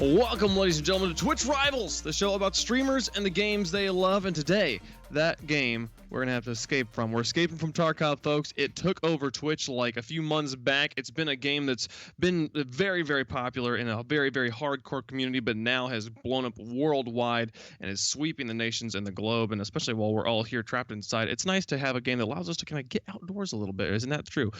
Welcome, ladies and gentlemen, to Twitch Rivals, the show about streamers and the games they love. And today, that game we're going to have to escape from. We're escaping from Tarkov, folks. It took over Twitch like a few months back. It's been a game that's been very, very popular in a very, very hardcore community, but now has blown up worldwide and is sweeping the nations and the globe. And especially while we're all here trapped inside, it's nice to have a game that allows us to kind of get outdoors a little bit. Isn't that true?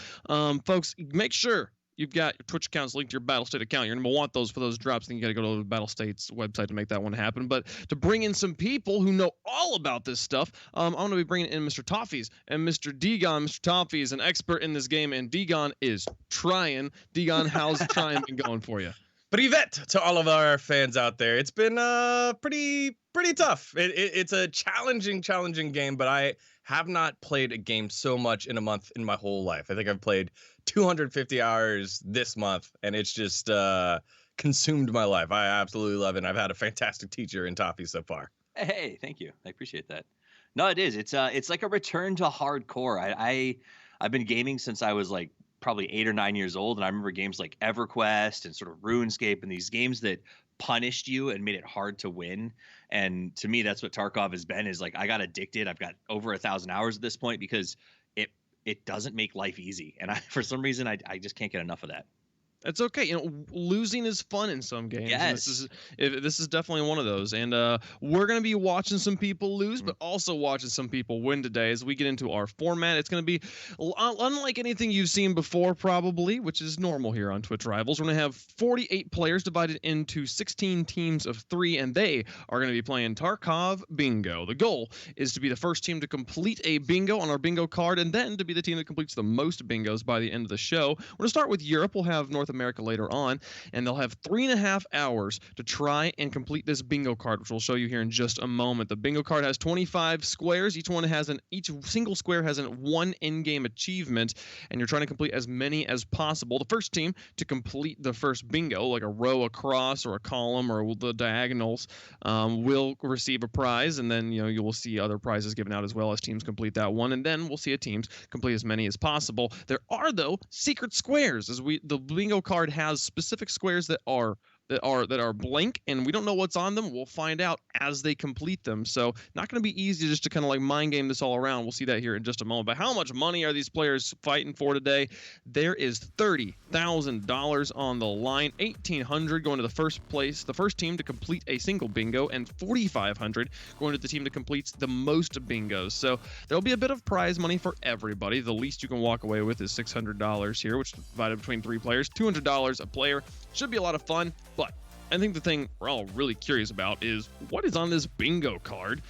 Folks, make sure you've got your Twitch accounts linked to your Battlestate account. You're going to want those for those drops. Then you got to go to the Battlestate's website to make that one happen. But to bring in some people who know all about this stuff, I'm going to be bringing in Mr. Toffees and Mr. Degon. Mr. Toffee is an expert in this game, and Degon is trying. Degon, how's the trying been going for you? Privet to all of our fans out there. It's been pretty tough. It's a challenging game, but I have not played a game so much in a month in my whole life. I think I've played 250 hours this month, and it's just consumed my life. I absolutely love it, and I've had a fantastic teacher in Toffee so far. Hey, thank you. I appreciate that. No, it is. It's like a return to hardcore. I've been gaming since I was like probably 8 or 9 years old, and I remember games like EverQuest and sort of RuneScape and these games that punished you and made it hard to win. And to me, that's what Tarkov has been. Is like I got addicted. I've got over 1,000 hours at this point because it doesn't make life easy, and for some reason I just can't get enough of that. It's okay. You know, losing is fun in some games. Yes. This is definitely one of those. And we're going to be watching some people lose, but also watching some people win today as we get into our format. It's going to be unlike anything you've seen before, probably, which is normal here on Twitch Rivals. We're going to have 48 players divided into 16 teams of 3, and they are going to be playing Tarkov Bingo. The goal is to be the first team to complete a bingo on our bingo card, and then to be the team that completes the most bingos by the end of the show. We're going to start with Europe. We'll have North America later on, and they'll have 3.5 hours to try and complete this bingo card, which we'll show you here in just a moment. The bingo card has 25 squares. Each single square has one in-game achievement, and you're trying to complete as many as possible. The first team to complete the first bingo, like a row across or a column or the diagonals, will receive a prize, and then you will see other prizes given out as well as teams complete that one, and then we'll see a teams complete as many as possible. There are, though, secret squares, as the bingo card has specific squares that are blank, and we don't know what's on them. We'll find out as they complete them. So not going to be easy just to kind of like mind game this all around. We'll see that here in just a moment. But how much money are these players fighting for today? There is $30,000 on the line, $1,800 going to the first team to complete a single bingo, and $4,500 going to the team that completes the most bingos. So there'll be a bit of prize money for everybody. The least you can walk away with is $600 here, which is divided between 3 players, $200 a player. Should be a lot of fun, but I think the thing we're all really curious about is what is on this bingo card.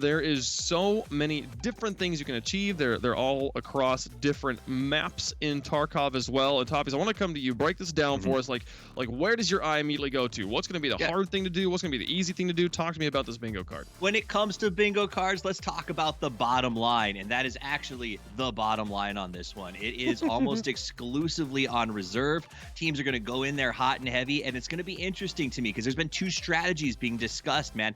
There is so many different things you can achieve. They're all across different maps in Tarkov as well. And Toffees, I want to come to you. Break this down for us. Like where does your eye immediately go to? What's going to be the hard thing to do? What's going to be the easy thing to do? Talk to me about this bingo card. When it comes to bingo cards, let's talk about the bottom line, and that is actually the bottom line on this one. It is almost exclusively on reserve. Teams are going to go in there hot and heavy, and it's going to be interesting to me because there's been 2 strategies being discussed, man.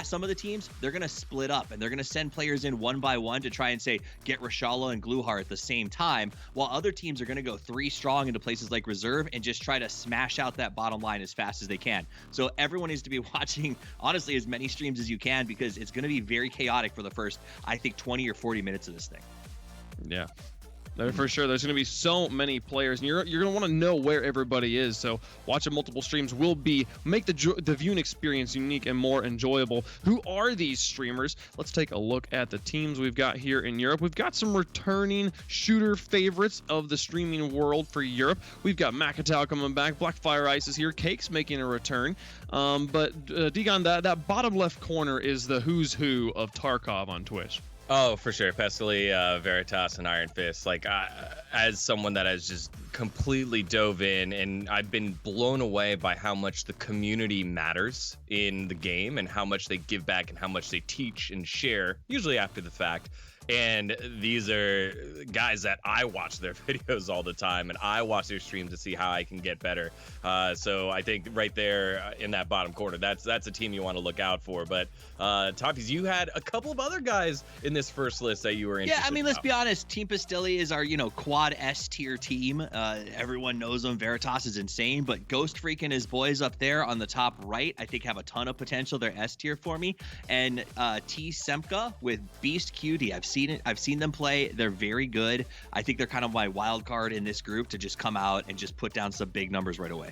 Some of the teams, they're going to split up, and they're going to send players in one by one to try and say, get Reshala and Gluhar at the same time, while other teams are going to go 3 strong into places like reserve and just try to smash out that bottom line as fast as they can. So everyone needs to be watching, honestly, as many streams as you can, because it's going to be very chaotic for the first, I think, 20 or 40 minutes of this thing. Yeah. For sure, there's going to be so many players, and you're going to want to know where everybody is. So watching multiple streams will make the viewing experience unique and more enjoyable. Who are these streamers? Let's take a look at the teams we've got here in Europe. We've got some returning shooter favorites of the streaming world for Europe. We've got Macatao coming back. Blackfire Ice is here. Cake's making a return. But Degon, that bottom left corner is the who's who of Tarkov on Twitch. Oh, for sure. Pestily, Veritas, and Iron Fist. Like, as someone that has just completely dove in, and I've been blown away by how much the community matters in the game and how much they give back and how much they teach and share, usually after the fact. And these are guys that I watch their videos all the time, and I watch their streams to see how I can get better. So I think right there in that bottom corner, that's a team you want to look out for. But Toffees, you had a couple of other guys in this first list that you were interested. Yeah, I mean, let's be honest. Team Pastilli is our, quad S tier team. Everyone knows them. Veritas is insane, but Ghost Freak and his boys up there on the top right, I think have a ton of potential. They're S tier for me. And T Semka with Beast QD. I've seen them play. They're very good. I think they're kind of my wild card in this group to just come out and just put down some big numbers right away.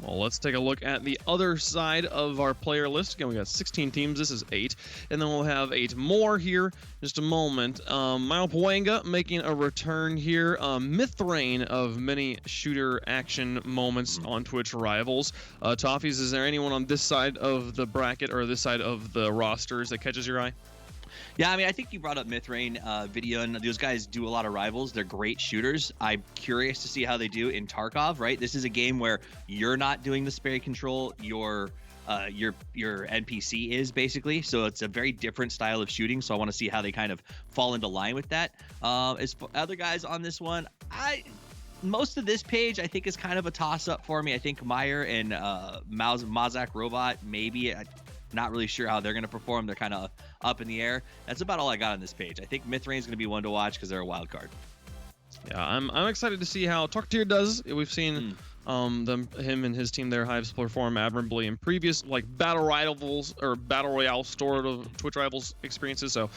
Well, let's take a look at the other side of our player list. Again, we got 16 teams. This is 8. And then we'll have 8 more here in just a moment. Malpuenga making a return here. Mythrain of many shooter action moments on Twitch Rivals. Toffees, is there anyone on this side of the bracket or this side of the rosters that catches your eye? Yeah, I mean, I think you brought up Mythrain video, and those guys do a lot of rivals. They're great shooters. I'm curious to see how they do in Tarkov, right? This is a game where you're not doing the spray control, your NPC is basically. So it's a very different style of shooting. So I want to see how they kind of fall into line with that. As for other guys on this one, most of this page I think is kind of a toss-up for me. I think Meyer and Mazak Robot, maybe. Not really sure how they're going to perform. They're kind of up in the air. That's about all I got on this page. I think Mythrain's going to be one to watch because they're a wild card. Yeah, I'm excited to see how Tarkov does. We've seen him and his team there, Hives, perform admirably in previous battle rivals or battle royale sort of Twitch Rivals experiences. So,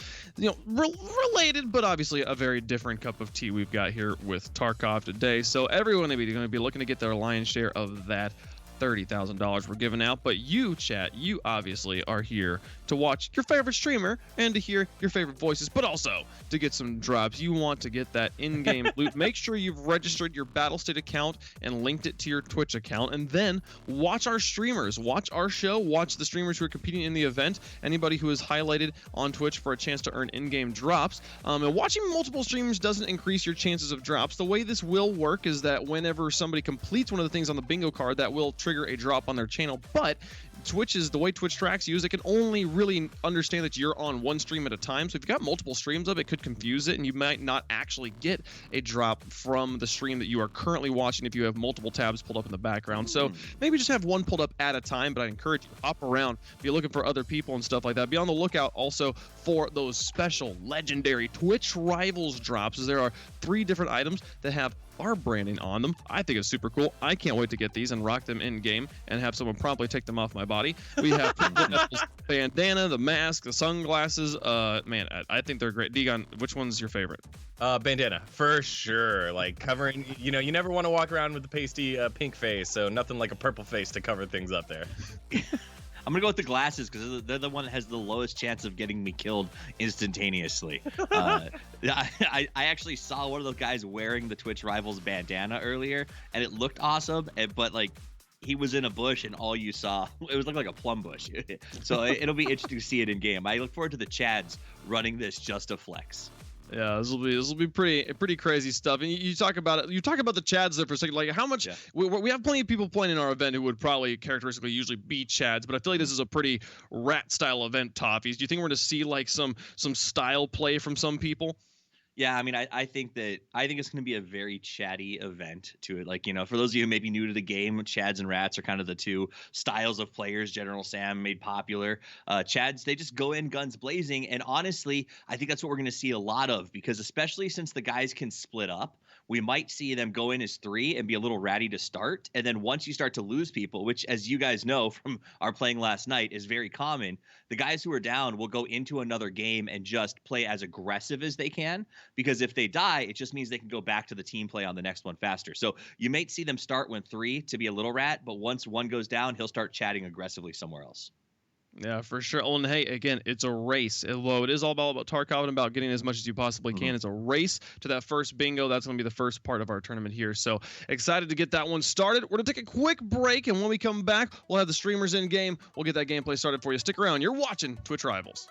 related, but obviously a very different cup of tea we've got here with Tarkov today. So everyone is going to be looking to get their lion's share of that $30,000 we're giving out. But you, chat, you obviously are here to watch your favorite streamer and to hear your favorite voices, but also to get some drops. You want to get that in-game loot. Make sure you've registered your Battlestate account and linked it to your Twitch account, and then watch our streamers, watch our show, watch the streamers who are competing in the event, anybody who is highlighted on Twitch for a chance to earn in-game drops. And watching multiple streamers doesn't increase your chances of drops. The way this will work is that whenever somebody completes one of the things on the bingo card, that will trigger a drop on their channel, but Twitch is the way Twitch tracks you is it can only really understand that you're on one stream at a time. So if you've got multiple streams up, it could confuse it and you might not actually get a drop from the stream that you are currently watching if you have multiple tabs pulled up in the background. So maybe just have one pulled up at a time, but I encourage you to hop around, be looking for other people and stuff like that. Be on the lookout also for those special legendary Twitch Rivals drops, as there are 3 different items that have our branding on them. I think it's super cool. I can't wait to get these and rock them in game and have someone promptly take them off my body. We have bandana, the mask, the sunglasses. Man, I think they're great. Degon, which one's your favorite? Bandana for sure. Like covering, you never want to walk around with the pasty pink face, so nothing like a purple face to cover things up there. I'm gonna go with the glasses because they're the one that has the lowest chance of getting me killed instantaneously. I actually saw one of those guys wearing the Twitch Rivals bandana earlier, and it looked awesome. But he was in a bush, and all you saw it was like a plum bush. So it'll be interesting to see it in game. I look forward to the Chads running this just to flex. Yeah, this will be pretty crazy stuff. And you talk about it. You talk about the Chads there for a second. Like how much we have plenty of people playing in our event who would probably characteristically usually be Chads, but I feel like this is a pretty rat style event. Toffees, do you think we're going to see some style play from some people? Yeah, I mean, I think it's going to be a very chatty event to it. For those of you who may be new to the game, Chads and Rats are kind of the 2 styles of players General Sam made popular. Chads, they just go in guns blazing. And honestly, I think that's what we're going to see a lot of, because especially since the guys can split up, we might see them go in as 3 and be a little ratty to start. And then once you start to lose people, which, as you guys know from our playing last night, is very common, the guys who are down will go into another game and just play as aggressive as they can. Because if they die, it just means they can go back to the team play on the next one faster. So you may see them start with 3 to be a little rat, but once one goes down, he'll start chatting aggressively somewhere else. Yeah, for sure. Oh, and hey, again, it's a race. Although it is all about Tarkov and about getting as much as you possibly can. It's a race to that first bingo. That's going to be the first part of our tournament here. So excited to get that one started. We're going to take a quick break, and when we come back, we'll have the streamers in game. We'll get that gameplay started for you. Stick around. You're watching Twitch Rivals.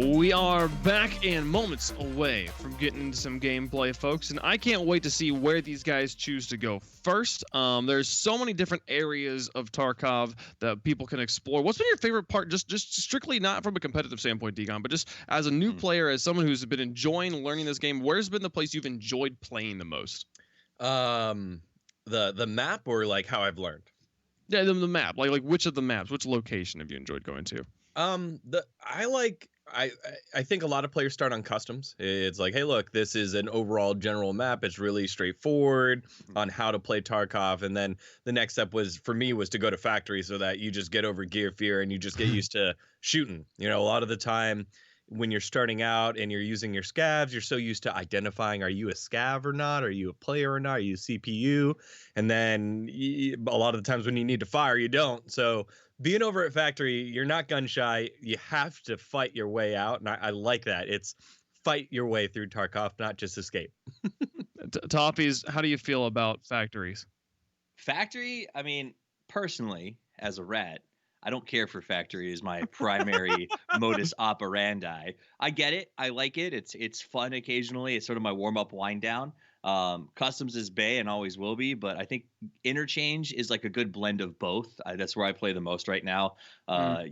We are back and moments away from getting into some gameplay, folks, and I can't wait to see where these guys choose to go first. There's so many different areas of Tarkov that people can explore. What's been your favorite part, just strictly not from a competitive standpoint, Degon, but just as a new player, as someone who's been enjoying learning this game, where's been the place you've enjoyed playing the most? The map, or like how I've learned? Yeah, the map. Like which of the maps, which location have you enjoyed going to? I think a lot of players start on customs. It's like, hey, look, this is an overall general map. It's really straightforward on how to play Tarkov. And then the next step was, for me, was to go to factory, so that you just get over gear fear and you just get used to shooting. You know, a lot of the time when you're starting out and you're using your scavs, you're so used to identifying, are you a scav or not? Are you a player or not? Are you CPU? And then a lot of the times when you need to fire, you don't. So being over at factory, you're not gun shy. You have to fight your way out. And I like that. It's fight your way through Tarkov, not just escape. Toffees, how do you feel about factories? Factory, I mean, personally, as a rat, I don't care for factory as my primary modus operandi. I get it. I like it. It's fun occasionally. It's sort of my warm-up wind down. Customs is bae and always will be, but I think interchange is like a good blend of both. That's where I play the most right now.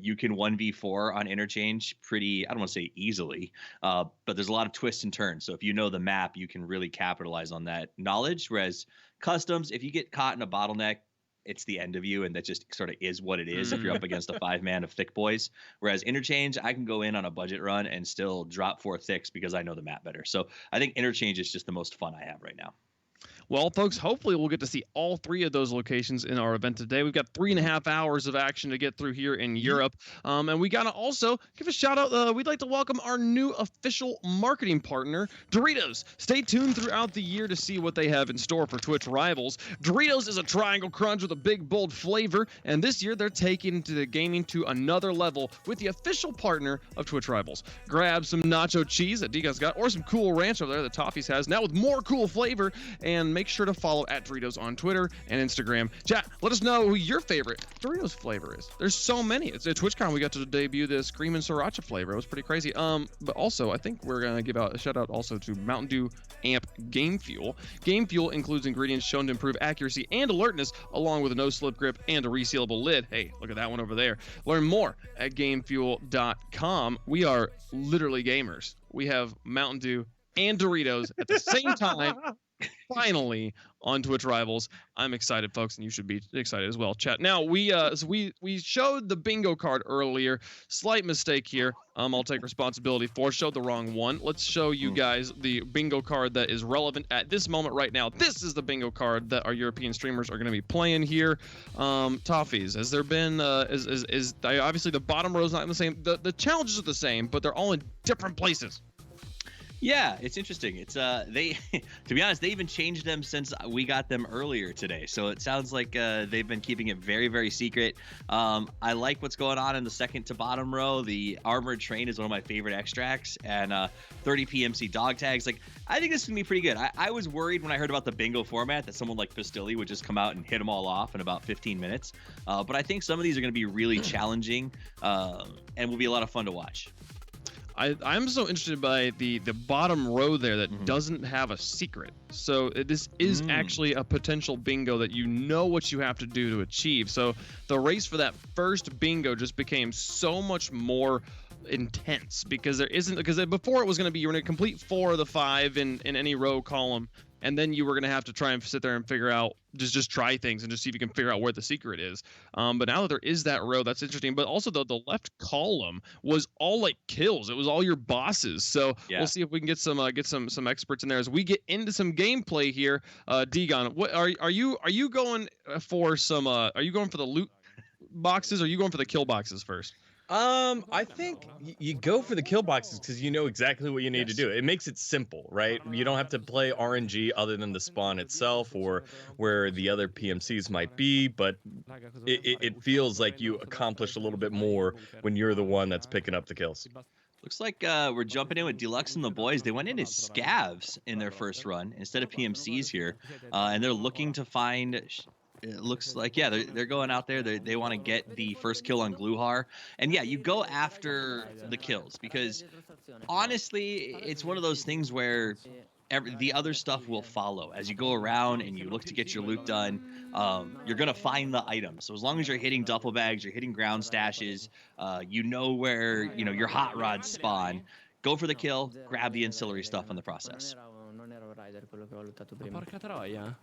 You can 1v4 on interchange pretty, I don't want to say easily, but there's a lot of twists and turns. So if you know the map, you can really capitalize on that knowledge. Whereas customs, if you get caught in a bottleneck, it's the end of you, and that just sort of is what it is if you're up against a 5-man of thick boys. Whereas interchange, I can go in on a budget run and still drop 4 thicks because I know the map better. So I think interchange is just the most fun I have right now. Well, folks, hopefully we'll get to see all 3 of those locations in our event today. We've got 3.5 hours of action to get through here in Europe. And we got to also give a shout out. We'd like to welcome our new official marketing partner, Doritos. Stay tuned throughout the year to see what they have in store for Twitch rivals. Doritos is a triangle crunch with a big, bold flavor. And this year they're taking the gaming to another level with the official partner of Twitch rivals. Grab some nacho cheese that Degon's got, or some cool ranch over there that Toffees has, now with more cool flavor. And make sure to follow @Doritos on Twitter and Instagram. Chat, let us know who your favorite Doritos flavor is. There's so many. It's at TwitchCon. We got to debut the Screamin' Sriracha flavor. It was pretty crazy. But also, I think we're gonna give out a shout out also to Mountain Dew Amp Game Fuel. Game Fuel includes ingredients shown to improve accuracy and alertness, along with a no-slip grip and a resealable lid. Hey, look at that one over there. Learn more at GameFuel.com. We are literally gamers. We have Mountain Dew and Doritos at the same time. Finally on Twitch rivals. I'm excited, folks, and you should be excited as well. Chat. Now we showed the bingo card earlier. Slight mistake here. I'll take responsibility for. Showed the wrong one. Let's show you guys the bingo card that is relevant at this moment right now. This is the bingo card that our European streamers are going to be playing here. Toffees, has there been obviously the bottom row is not in the same. The challenges are the same, but they're all in different places. Yeah, it's interesting. It's they to be honest, they even changed them since we got them earlier today. So it sounds like they've been keeping it very, very secret. I like what's going on in the second to bottom row. The armored train is one of my favorite extracts, and 30 PMC dog tags. Like, I think this is gonna be pretty good. I was worried when I heard about the bingo format that someone like Pistilli would just come out and hit them all off in about 15 minutes. But I think some of these are gonna be really challenging and will be a lot of fun to watch. I'm so interested by the bottom row there that doesn't have a secret. So this is actually a potential bingo that you know what you have to do to achieve. So the race for that first bingo just became so much more intense because before it was going to be you're going to complete 4 of the 5 in any row column, and then you were going to have to try and sit there and figure out just try things and just see if you can figure out where the secret is. But now that there is that row, that's interesting. But also the left column was all like kills. It was all your bosses. So we'll see if we can get some experts in there as we get into some gameplay here. Degon, what are you going for some? Are you going for the loot boxes? Or are you going for the kill boxes first? I think you go for the kill boxes because you know exactly what you need to do. It makes it simple, right? You don't have to play RNG other than the spawn itself or where the other PMCs might be, but it feels like you accomplish a little bit more when you're the one that's picking up the kills. Looks like we're jumping in with Deluxe and the boys. They went in as scavs in their first run instead of PMCs here, and they're looking to find it looks like, yeah, they're going out there. They want to get the first kill on Gluhar. And yeah, you go after the kills because honestly, it's one of those things where the other stuff will follow as you go around and you look to get your loot done. You're gonna find the items. So as long as you're hitting duffel bags, you're hitting ground stashes, you know where your hot rods spawn. Go for the kill, grab the ancillary stuff in the process. Porca troia.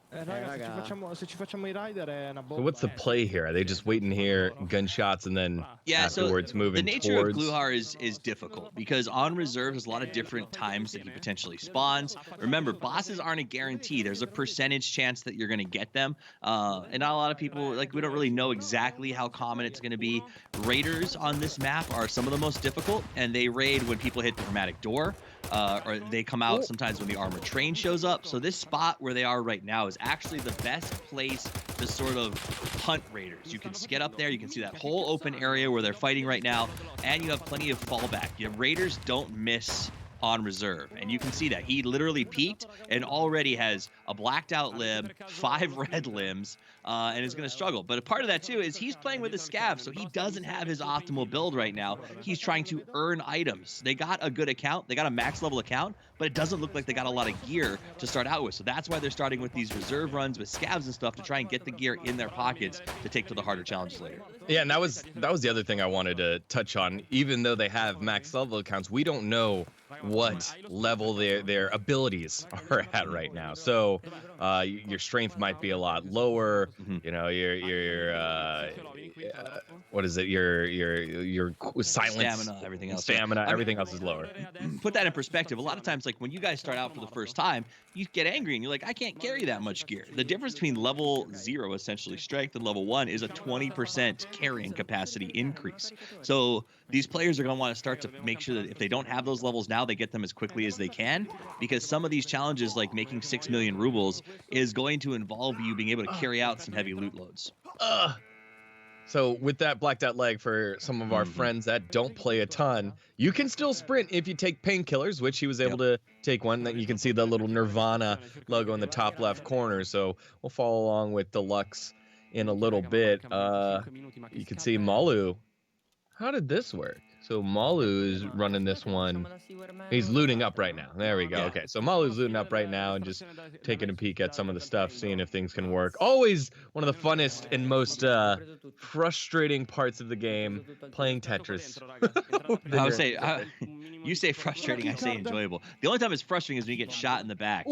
Se ci facciamo I rider è una So bomba. what's the play here? Are they just waiting here, gunshots, and then afterwards so moving the nature towards? of Gluhar is difficult because on reserve there's a lot of different times that he potentially spawns. Remember, bosses aren't a guarantee. There's a percentage chance that you're going to get them, and not a lot of people, like, we don't really know exactly how common it's going to be. Raiders on this map are some of the most difficult, and they raid when people hit the hermetic door. Or they come out sometimes when the armored train shows up. So this spot where they are right now is actually the best place to sort of hunt raiders. You can get up there, you can see that whole open area where they're fighting right now, and you have plenty of fallback. Your raiders don't miss on reserve, and you can see that he literally peaked and already has a blacked out limb, 5 red limbs, and is going to struggle. But a part of that too is he's playing with a scav, so he doesn't have his optimal build right now. He's trying to earn items. They got a good account, they got a max level account, but it doesn't look like they got a lot of gear to start out with. So that's why they're starting with these reserve runs with scavs and stuff to try and get the gear in their pockets to take to the harder challenges later. Yeah, and that was the other thing I wanted to touch on. Even though they have max level accounts, we don't know what level their abilities are at right now. So your strength might be a lot lower. You know, your what is it? Your silence, Stamina, everything else. Stamina, everything else is lower. Put that in perspective. A lot of times, like when you guys start out for the first time, you get angry and you're like, I can't carry that much gear. The difference between level 0, essentially strength, and level 1 is a 20% carrying capacity increase. So these players are going to want to start to make sure that if they don't have those levels now, they get them as quickly as they can, because some of these challenges, like making 6 million rubles, is going to involve you being able to carry out some heavy loot loads. So with that blacked out leg, for some of our friends that don't play a ton, you can still sprint if you take painkillers, which he was able to take one. That you can see the little Nirvana logo in the top left corner. So we'll follow along with Deluxe in a little bit. You can see Malu. How did this work? So Malu is running this one. He's looting up right now. There we go. Okay, so Malu's looting up right now and just taking a peek at some of the stuff, seeing if things can work. Always one of the funnest and most frustrating parts of the game, playing Tetris. I would say, you say frustrating, I say enjoyable. The only time it's frustrating is when you get shot in the back.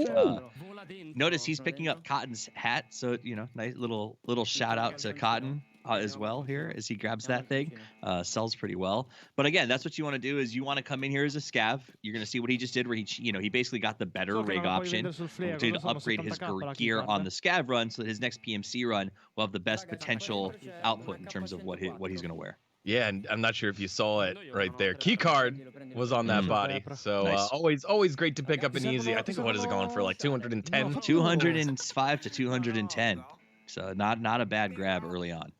Notice he's picking up Cotton's hat, so nice little shout out to Cotton. As well here as he grabs that thing. Sells pretty well. But again, that's what you want to do, is you want to come in here as a scav. You're going to see what he just did, where he basically got the better rig option to upgrade his gear on the scav run, so that his next PMC run will have the best potential output in terms of what he's going to wear. Yeah, and I'm not sure if you saw it right there. Keycard was on that body. So Nice. Always great to pick up an easy. I think, what is it going for, like 210? 205 to 210. So not a bad grab early on.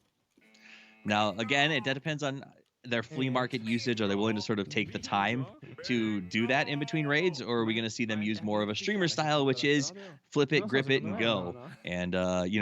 Now, again, that depends on their flea market usage. Are they willing to sort of take the time to do that in between raids, or are we going to see them use more of a streamer style, which is flip it, grip it, and go, and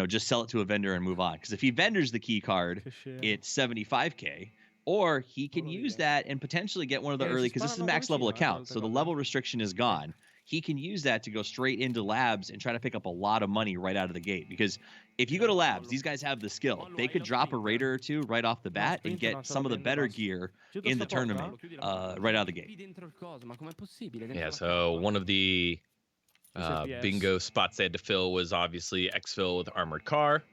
just sell it to a vendor and move on? Because if he vendors the key card, it's 75K. Or he can use that and potentially get one of the early, because this is a max level account, so the level restriction is gone. He can use that to go straight into labs and try to pick up a lot of money right out of the gate. Because if you go to labs, these guys have the skill. They could drop a raider or two right off the bat and get some of the better gear in the tournament right out of the gate. Yeah, so one of the bingo spots they had to fill was obviously exfil with armored car.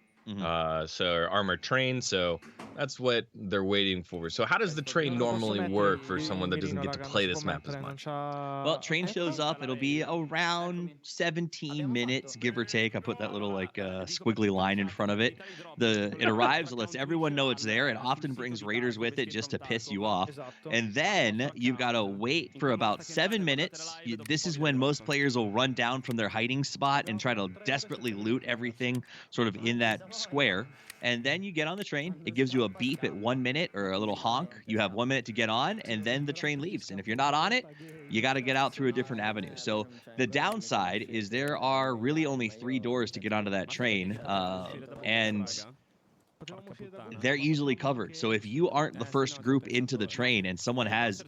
So armored train, so that's what they're waiting for. So how does the train normally work for someone that doesn't get to play this map as much? Well, train shows up. It'll be around 17 minutes, give or take. I put that little squiggly line in front of it. It arrives, it lets everyone know it's there. It often brings raiders with it just to piss you off. And then you've got to wait for about 7 minutes. This is when most players will run down from their hiding spot and try to desperately loot everything sort of in that square, and then you get on the train. It gives you a beep at 1 minute or a little honk. You have 1 minute to get on, and then the train leaves. And if you're not on it, you got to get out through a different avenue. So the downside is there are really only 3 doors to get onto that train, and they're easily covered. So if you aren't the first group into the train and someone has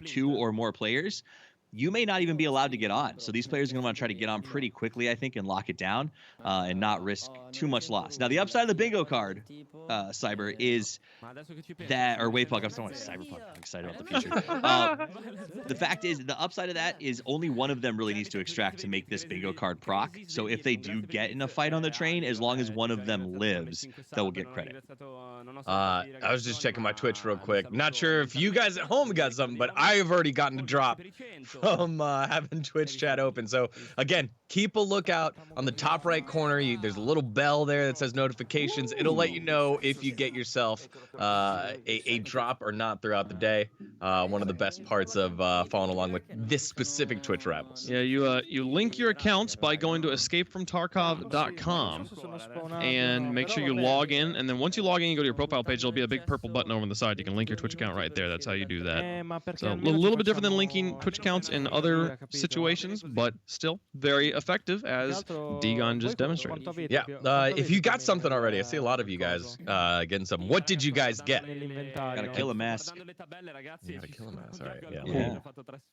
2 or more players, you may not even be allowed to get on. So these players are going to want to try to get on pretty quickly, I think, and lock it down and not risk too much loss. Now, the upside of the bingo card, Cyber, is that, or Waypuck, I'm sorry, Cyberpunk, I'm excited about the future. The fact is, the upside of that is only one of them really needs to extract to make this bingo card proc. So if they do get in a fight on the train, as long as one of them lives, they will get credit. I was just checking my Twitch real quick. Not sure if you guys at home got something, but I have already gotten a drop from having Twitch chat open. So again, keep a lookout on the top right corner. There's a little bell there that says notifications. It'll let you know if you get yourself a drop or not throughout the day. One of the best parts of following along with this specific Twitch Rivals. Yeah, you link your accounts by going to escapefromtarkov.com and make sure you log in. And then once you log in, you go to your profile page. There'll be a big purple button over on the side. You can link your Twitch account right there. That's how you do that. So a little bit different than linking Twitch accounts in other situations, but still very effective, as Digon just demonstrated. Yeah, if you got something already, I see a lot of you guys getting something. What did you guys get? Gotta kill a mask. You gotta kill a mask. All right, yeah. Yeah.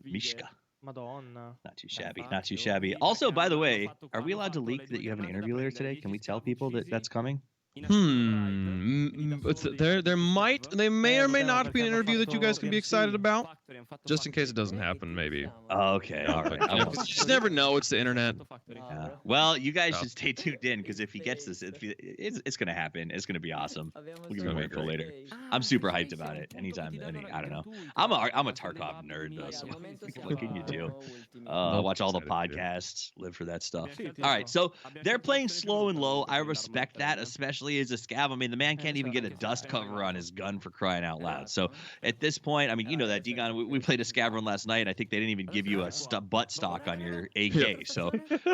Mishka. Madonna. Not too shabby. Not too shabby. Also, by the way, are we allowed to leak that you have an interview later today? Can we tell people that that's coming? There may or may not be an interview that you guys can be excited about, just in case it doesn't happen, maybe. Okay, all right. You just never know. It's the internet. Yeah. Well, you guys should stay tuned in, because if he gets this, it's gonna happen. It's gonna be awesome. We'll give you more info later. I'm super hyped about it. Anytime, I don't know. I'm a Tarkov nerd though, so what can you do? Watch all the podcasts, live for that stuff. All right, so they're playing slow and low. I respect that, especially as a scav. I mean, the man can't even get a dust cover on his gun, for crying out loud. So at this point, I mean, you know that, Digon, we played a scav run last night, and I think they didn't even give you a butt stock on your AK. So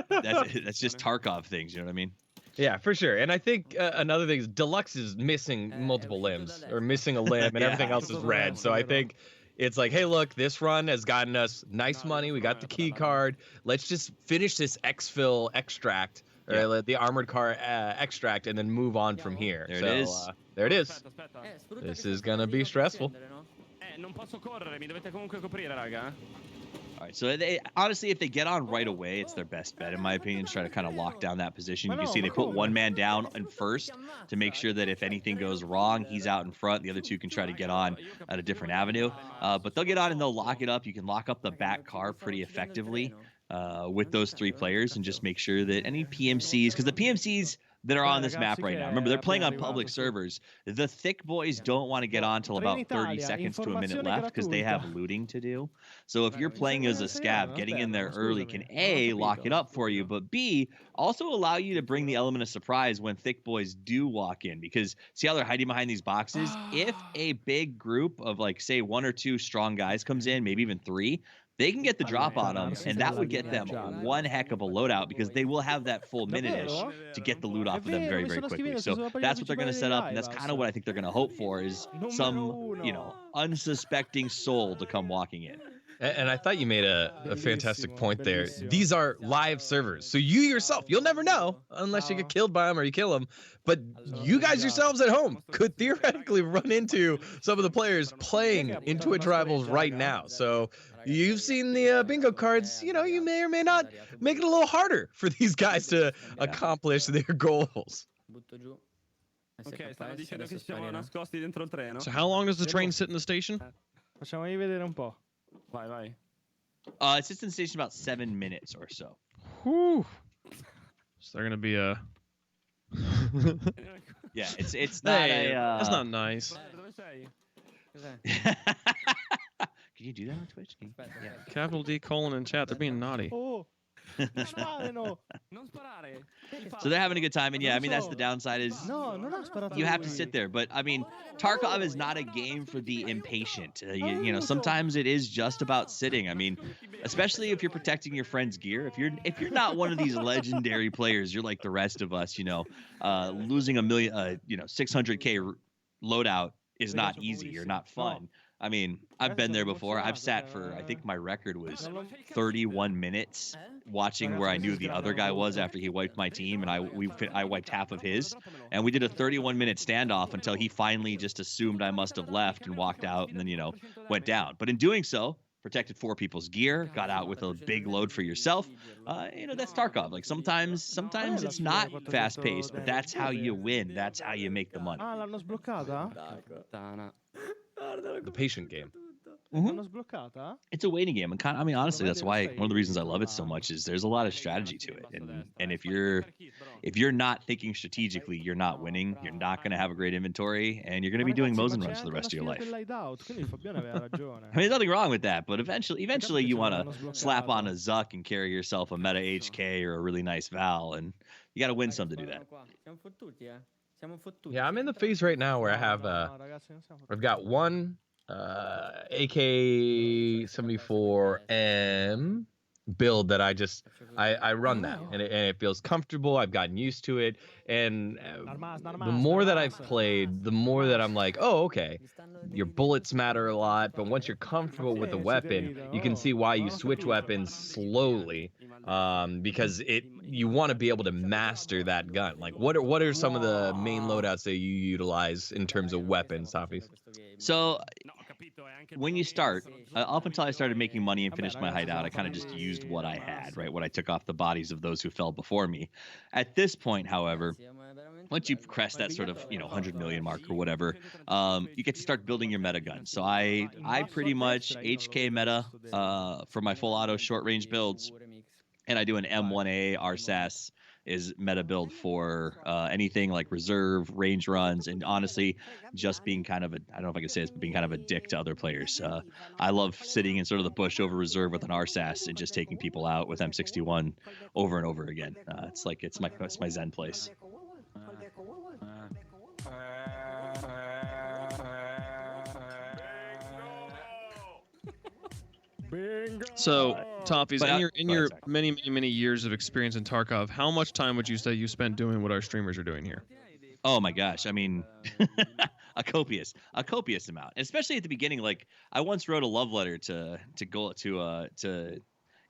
that's just Tarkov things, you know what I mean? Yeah, for sure. And I think another thing is Deluxe is missing multiple limbs, or missing a limb, and everything else is red. So I think it's like, hey, look, this run has gotten us nice money. We got the key card. Let's just finish this exfil extract, or the armored car extract, and then move on from here. There it is. There it is. This is gonna be stressful. All right, so honestly, if they get on right away, it's their best bet, in my opinion, to try to kind of lock down that position. You can see they put one man down in first to make sure that if anything goes wrong, he's out in front. The other two can try to get on at a different avenue. But they'll get on and they'll lock it up. You can lock up the back car pretty effectively with those 3 players, and just make sure that any PMCs, because the PMCs that are on this map right now, remember, they're playing on public servers. The thick boys don't want to get on till about 30 seconds to a minute left, because they have looting to do. So if you're playing as a scav, getting in there early can A, lock it up for you, but B, also allow you to bring the element of surprise when thick boys do walk in. Because see how they're hiding behind these boxes? If a big group of, like, say 1 or 2 strong guys comes in, maybe even 3, they can get the drop on them, and that would get them one heck of a loadout, because they will have that full minute-ish to get the loot off of them very, very quickly. So that's what they're going to set up, and that's kind of what I think they're going to hope for, is some, unsuspecting soul to come walking in. And I thought you made a fantastic point there. These are live servers, so you yourself, you'll never know unless you get killed by them or you kill them. But you guys yourselves at home could theoretically run into some of the players playing in Twitch Rivals right now. So you've seen the bingo cards. You may or may not make it a little harder for these guys to accomplish their goals. So how long does the train sit in the station? Facciamogli vedere un po'. It sits in the station about 7 minutes or so. Whew. So they're gonna be a. Yeah, it's not that's not nice. Can you do that on Twitch? Yeah. Capital D : in chat. They're being naughty. Oh. Sparano. So they're having a good time, and yeah, I mean that's the downside is No, non ha sparato you have to lui. sit there. But I mean, Tarkov is not a game for the impatient. You know, sometimes it is just about sitting. I mean, especially if you're protecting your friend's gear. If you're not one of these legendary players, you're like the rest of us. You know, losing a million, 600K loadout is not easy or not fun. I mean, I've been there before. I've sat for, I think my record was 31 minutes watching where I knew the other guy was after he wiped my team, and I wiped half of his, and we did a 31-minute standoff until he finally just assumed I must have left and walked out, and then went down. But in doing so, protected 4 people's gear, got out with a big load for yourself. That's Tarkov. Like sometimes it's not fast paced, but that's how you win. That's how you make the money. Ah, l'hanno sbloccata? The patient game. L'hanno sbloccata? It's a waiting game, and I mean, honestly, that's why one of the reasons I love it so much is there's a lot of strategy to it, and if you're not thinking strategically, you're not winning. You're not going to have a great inventory, and you're going to be doing Mosin runs for the rest of your life. I mean, there's nothing wrong with that, but eventually you want to slap on a Zuck and carry yourself a meta HK or a really nice Val, and you got to win some to do that. Yeah, I'm in the phase right now where I have I've got one AK-74M build that I run that, and it feels comfortable. I've gotten used to it, and the more that I've played, the more that I'm like, oh, okay, your bullets matter a lot, but once you're comfortable with the weapon, you can see why you switch weapons slowly, because you want to be able to master that gun. Like, what are some of the main loadouts that you utilize in terms of weapons, Tafis? So when you start, up until I started making money and finished my hideout, I kind of just used what I had, right? What I took off the bodies of those who fell before me. At this point, however, once you crest that sort of 100 million mark or whatever, you get to start building your meta gun. So I pretty much HK meta for my full auto short range builds, and I do an M1A RSAS is meta build for anything like reserve, range runs, and honestly, just being kind of I don't know if I can say this, but being kind of a dick to other players. I love sitting in sort of the bush over reserve with an RSAS and just taking people out with M61 over and over again. It's my zen place. So, Toffees, But in your many years of experience in Tarkov, how much time would you say you spent doing what our streamers are doing here? Oh my gosh, I mean, a copious amount, especially at the beginning. Like, I once wrote a love letter to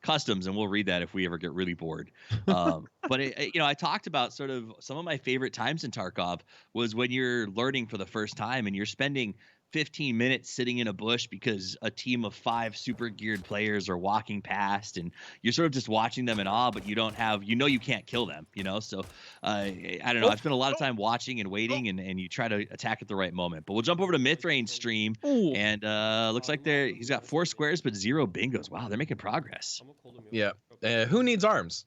customs, and we'll read that if we ever get really bored. But I talked about sort of some of my favorite times in Tarkov was when you're learning for the first time and you're spending 15 minutes sitting in a bush because a team of 5 super geared players are walking past, and you're sort of just watching them in awe, but you don't have, you can't kill them, so I don't know. I've spent a lot of time watching and waiting, and you try to attack at the right moment. But we'll jump over to Mithrane's stream. Ooh. And looks like he's got 4 squares but 0 bingos. Wow, they're making progress. Yeah. Who needs arms?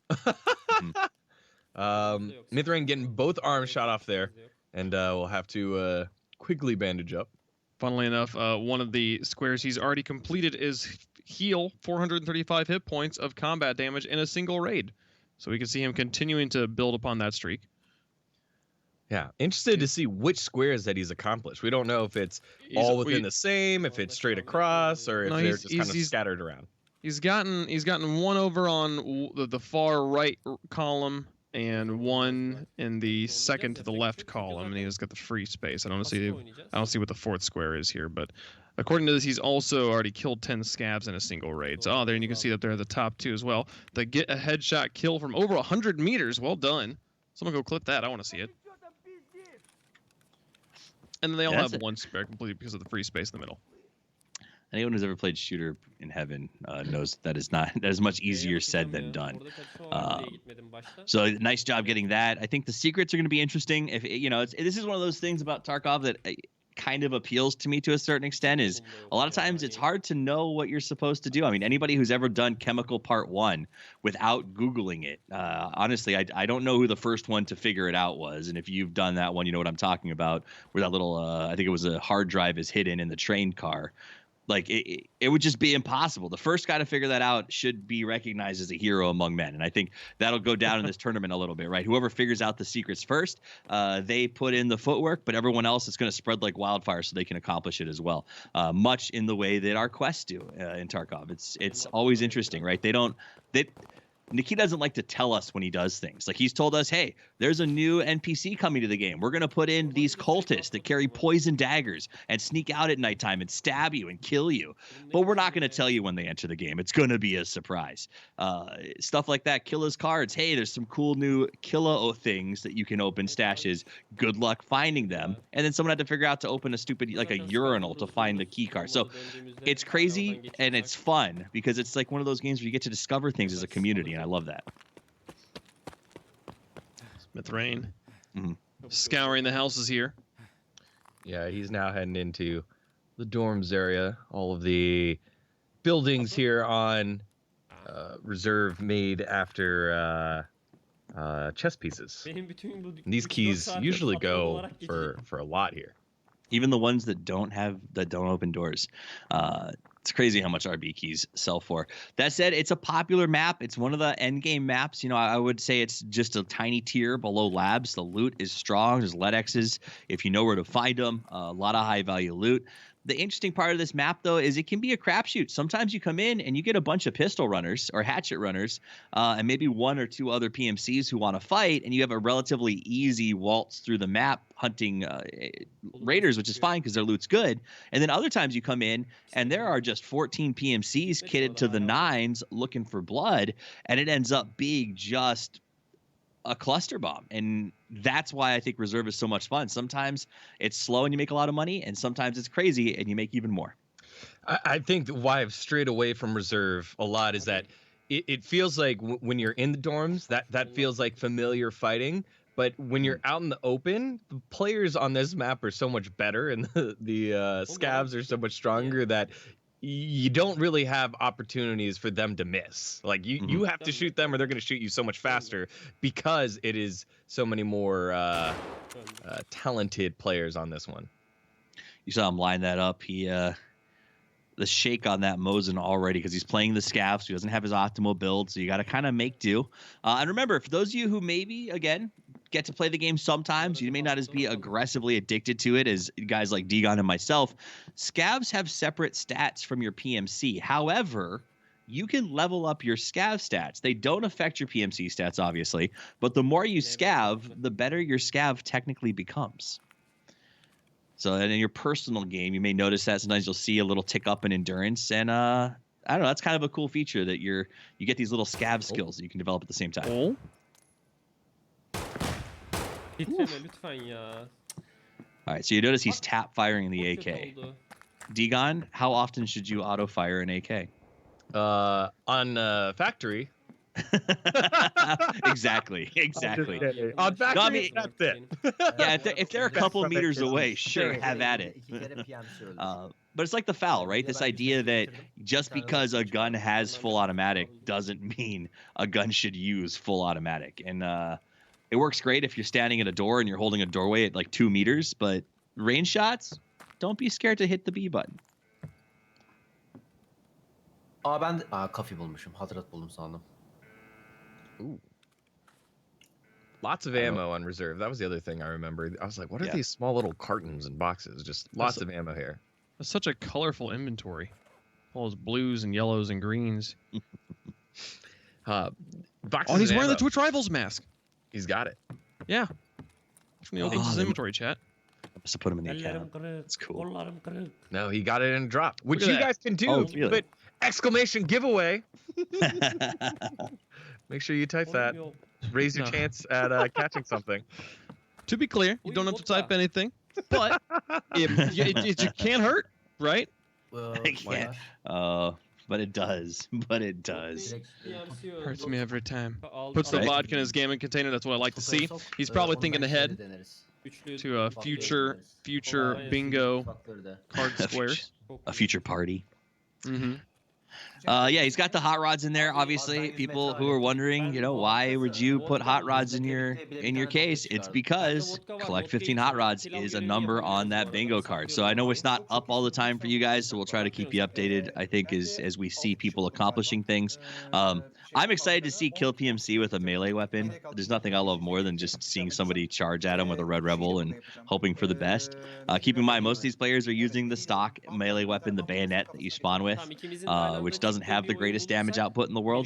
Mithrane getting both arms shot off there, and we'll have to quickly bandage up. Funnily enough, one of the squares he's already completed is heal 435 hit points of combat damage in a single raid. So we can see him continuing to build upon that streak. Yeah, interested to see which squares that he's accomplished. We don't know if it's all within the same, if it's straight across, or if they're just kind of scattered around. He's gotten one over on the far right column and one in the second to the left column, and he's got the free space. I don't see what the 4th square is here, but according to this, he's also already killed 10 scabs in a single raid. So there, and you can see that they're the top 2 as well. They get a headshot kill from over 100 meters. Well done. Someone go clip that. I want to see it. And then they all have one spare completely because of the free space in the middle. Anyone who's ever played shooter in heaven knows that is much easier said than done. So nice job getting that. I think the secrets are going to be interesting. If this is one of those things about Tarkov that kind of appeals to me to a certain extent. Is a lot of times it's hard to know what you're supposed to do. I mean, anybody who's ever done Chemical Part 1 without Googling it, honestly, I don't know who the first one to figure it out was. And if you've done that one, you know what I'm talking about. Where that little, I think it was a hard drive is hidden in the train car. Like it would just be impossible. The first guy to figure that out should be recognized as a hero among men. And I think that'll go down in this tournament a little bit, right? Whoever figures out the secrets first, they put in the footwork, but everyone else is going to spread like wildfire so they can accomplish it as well. Much in the way that our quests do in Tarkov. It's always interesting, right? Nikki doesn't like to tell us when he does things. Like he's told us, hey, there's a new NPC coming to the game. We're going to put in these cultists that carry poison daggers and sneak out at nighttime and stab you and kill you. But we're not going to tell you when they enter the game. It's going to be a surprise. Stuff like that. Killa's cards. Hey, there's some cool new Killa things that you can open stashes. Good luck finding them. And then someone had to figure out to open a stupid, like a urinal to find the key card. So it's crazy and it's fun because it's like one of those games where you get to discover things as a community. And I love that. Smith Rain scouring the houses here. Yeah, he's now heading into the dorms area. All of the buildings here on reserve made after chess pieces. And these keys usually go for a lot here. Even the ones that don't open doors. It's crazy how much RB keys sell for. That said, it's a popular map. It's one of the end game maps. You know, I would say it's just a tiny tier below labs. The loot is strong. There's LEDXs if you know where to find them. A lot of high value loot. The interesting part of this map, though, is it can be a crapshoot. Sometimes you come in and you get a bunch of pistol runners or hatchet runners and maybe one or two other PMCs who want to fight, and you have a relatively easy waltz through the map hunting raiders, which is fine because their loot's good. And then other times you come in and there are just 14 PMCs kitted to the nines looking for blood, and it ends up being just a cluster bomb. And that's why I think reserve is so much fun. Sometimes it's slow and you make a lot of money, and sometimes it's crazy and you make even more. I think why I've strayed away from reserve a lot is that it feels like when you're in the dorms, that feels like familiar fighting. But when you're out in the open, the players on this map are so much better, and the scavs are so much stronger that you don't really have opportunities for them to miss. Like you have to shoot them or they're going to shoot you so much faster because it is so many more talented players on this one. You saw him line that up. The shake on that Mosin already because he's playing the scav, so he doesn't have his optimal build, so you got to kind of make do. And remember, for those of you who maybe, again, get to play the game sometimes, you may not as be aggressively addicted to it as guys like Degon and myself. Scavs have separate stats from your PMC. However, you can level up your scav stats. They don't affect your PMC stats, obviously, but the more you scav, the better your scav technically becomes. So in your personal game, you may notice that sometimes you'll see a little tick up in endurance, and I don't know, that's kind of a cool feature that you get these little scav skills that you can develop at the same time. Oh. All right, so you notice he's tap firing the AK. Degon, how often should you auto fire an AK? On factory. Exactly. On factory, No, I mean, that's it. Yeah, if they're a couple meters away, sure, have at it. But it's like the foul, right? This idea that just because a gun has full automatic doesn't mean a gun should use full automatic. And it works great if you're standing at a door and you're holding a doorway at like 2 meters, but range shots, don't be scared to hit the B button. Ben kafe bulmuşum. Hatırat buldum sandım. Ooh. Lots of ammo on reserve. That was the other thing I remember. I was like, what are these small little cartons and boxes? Just lots of ammo here. That's such a colorful inventory. All those blues and yellows and greens. Boxes Oh, he's of wearing the ammo. Twitch Rivals mask. He's got it. Yeah. From the old his inventory chat. I must have put him in the account. That's cool. No, he got it in a drop, which Look at you that. guys can do. Oh, really? But exclamation giveaway. Make sure you type that. Raise your No. chance at catching something. To be clear, you don't have to type anything, but it can't hurt, right? can't. But it does. Hurts me every time. Puts the vodka in his gaming container. That's what I like to see. He's probably thinking ahead to a future bingo card squares. A future party. Mm-hmm. Yeah, he's got the hot rods in there. Obviously, people who are wondering, you know, why would you put hot rods in your case? It's because collect 15 hot rods is a number on that bingo card. So I know it's not up all the time for you guys, so we'll try to keep you updated. I think as we see people accomplishing things. I'm excited to see Kill PMC with a melee weapon. There's nothing I love more than just seeing somebody charge at him with a red rebel and hoping for the best. Keep in mind, most of these players are using the stock melee weapon, the bayonet that you spawn with, which doesn't have the greatest damage output in the world.